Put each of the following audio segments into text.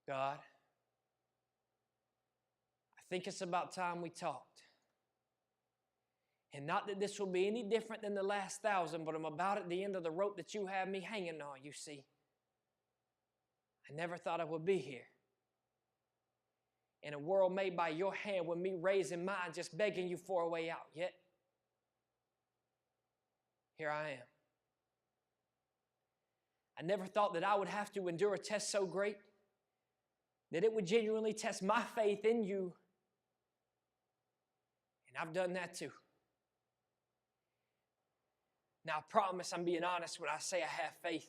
God, I think it's about time we talked. And not that this will be any different than the last 1,000, but I'm about at the end of the rope that you have me hanging on, you see. I never thought I would be here. In a world made by your hand with me raising mine, just begging you for a way out. Yet, here I am. I never thought that I would have to endure a test so great that it would genuinely test my faith in you. And I've done that too. Now, I promise I'm being honest when I say I have faith.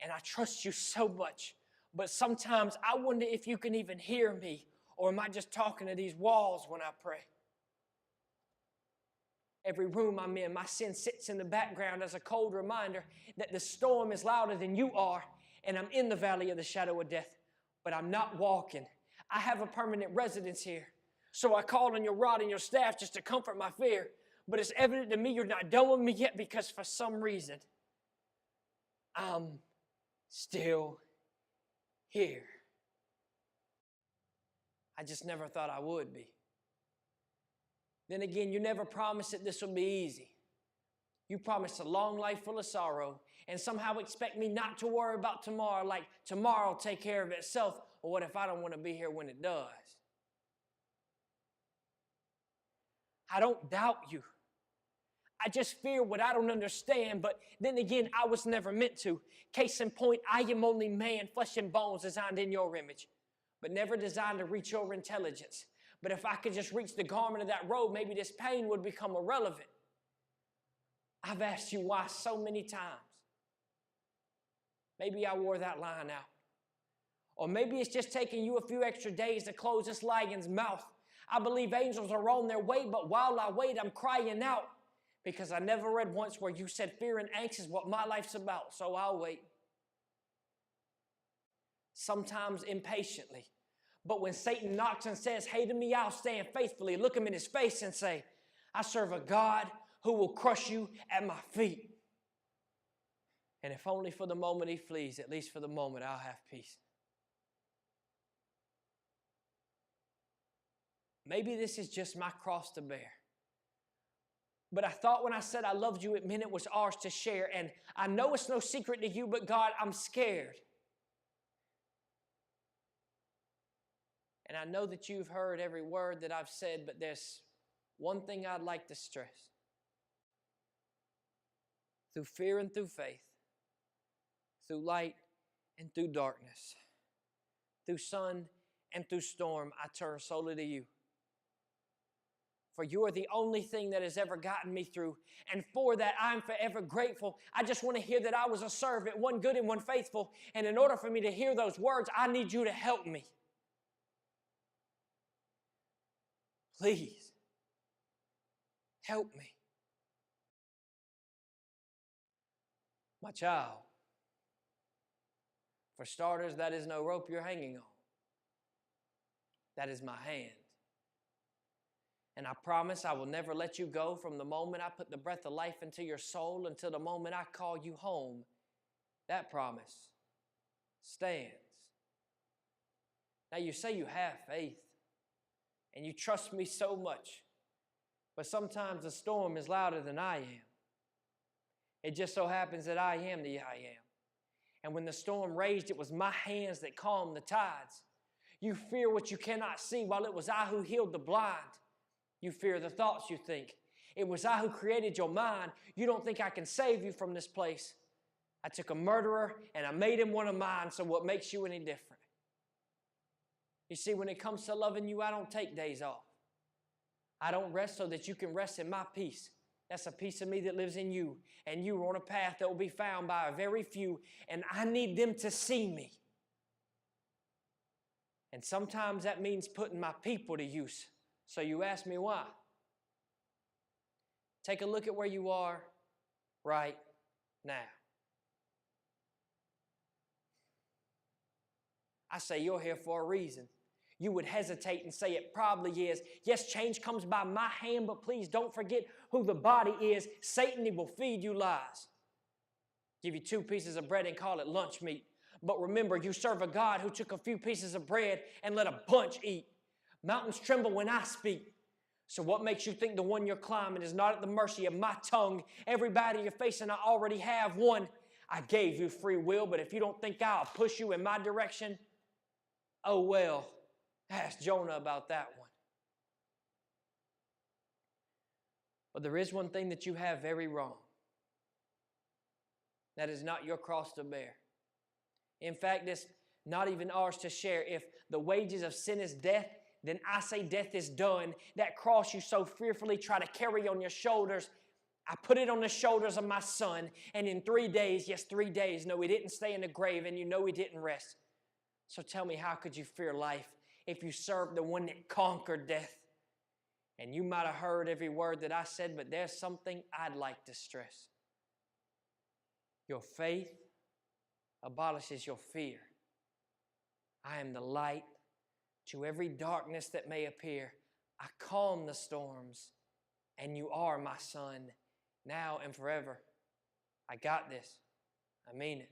And I trust you so much. But sometimes I wonder if you can even hear me, or am I just talking to these walls when I pray? Every room I'm in, my sin sits in the background as a cold reminder that the storm is louder than you are, and I'm in the valley of the shadow of death, but I'm not walking. I have a permanent residence here, so I call on your rod and your staff just to comfort my fear, but it's evident to me you're not done with me yet because for some reason, I'm still here. I just never thought I would be. Then again, you never promised that this would be easy. You promised a long life full of sorrow and somehow expect me not to worry about tomorrow, like tomorrow will take care of itself, or what if I don't want to be here when it does? I don't doubt you. I just fear what I don't understand, but then again, I was never meant to. Case in point, I am only man, flesh and bones, designed in your image, but never designed to reach your intelligence. But if I could just reach the garment of that robe, maybe this pain would become irrelevant. I've asked you why so many times. Maybe I wore that line out. Or maybe it's just taking you a few extra days to close this lion's mouth. I believe angels are on their way, but while I wait, I'm crying out. Because I never read once where you said fear and angst is what my life's about, so I'll wait. Sometimes impatiently. But when Satan knocks and says, hey to me, I'll stand faithfully, look him in his face and say, I serve a God who will crush you at my feet. And if only for the moment he flees, at least for the moment I'll have peace. Maybe this is just my cross to bear. But I thought when I said I loved you, it meant it was ours to share. And I know it's no secret to you, but God, I'm scared. And I know that you've heard every word that I've said, but there's one thing I'd like to stress. Through fear and through faith, through light and through darkness, through sun and through storm, I turn solely to you. For you are the only thing that has ever gotten me through. And for that, I'm forever grateful. I just want to hear that I was a servant, one good and one faithful. And in order for me to hear those words, I need you to help me. Please, help me. My child, for starters, that is no rope you're hanging on. That is my hand. And I promise I will never let you go from the moment I put the breath of life into your soul until the moment I call you home. That promise stands. Now you say you have faith and you trust me so much, but sometimes the storm is louder than I am. It just so happens that I am the I am. And when the storm raged, it was my hands that calmed the tides. You fear what you cannot see, while it was I who healed the blind. You fear the thoughts you think. It was I who created your mind. You don't think I can save you from this place. I took a murderer and I made him one of mine, so what makes you any different? You see, when it comes to loving you, I don't take days off. I don't rest so that you can rest in my peace. That's a piece of me that lives in you. And you are on a path that will be found by a very few, and I need them to see me. And sometimes that means putting my people to use. So you ask me why? Take a look at where you are right now. I say you're here for a reason. You would hesitate and say it probably is. Yes, change comes by my hand, but please don't forget who the body is. Satan, he will feed you lies. Give you 2 pieces of bread and call it lunch meat. But remember, you serve a God who took a few pieces of bread and let a bunch eat. Mountains tremble when I speak. So what makes you think the one you're climbing is not at the mercy of my tongue? Every battle you're facing, I already have won. I gave you free will, but if you don't think I'll push you in my direction, oh well, ask Jonah about that one. But there is one thing that you have very wrong. That is not your cross to bear. In fact, it's not even ours to share. If the wages of sin is death, then I say death is done. That cross you so fearfully try to carry on your shoulders, I put it on the shoulders of my son, and in 3 days, yes, 3 days, no, he didn't stay in the grave, and you know he didn't rest. So tell me, how could you fear life if you serve the one that conquered death? And you might have heard every word that I said, but there's something I'd like to stress. Your faith abolishes your fear. I am the light to every darkness that may appear. I calm the storms, and you are my son, now and forever. I got this. I mean it.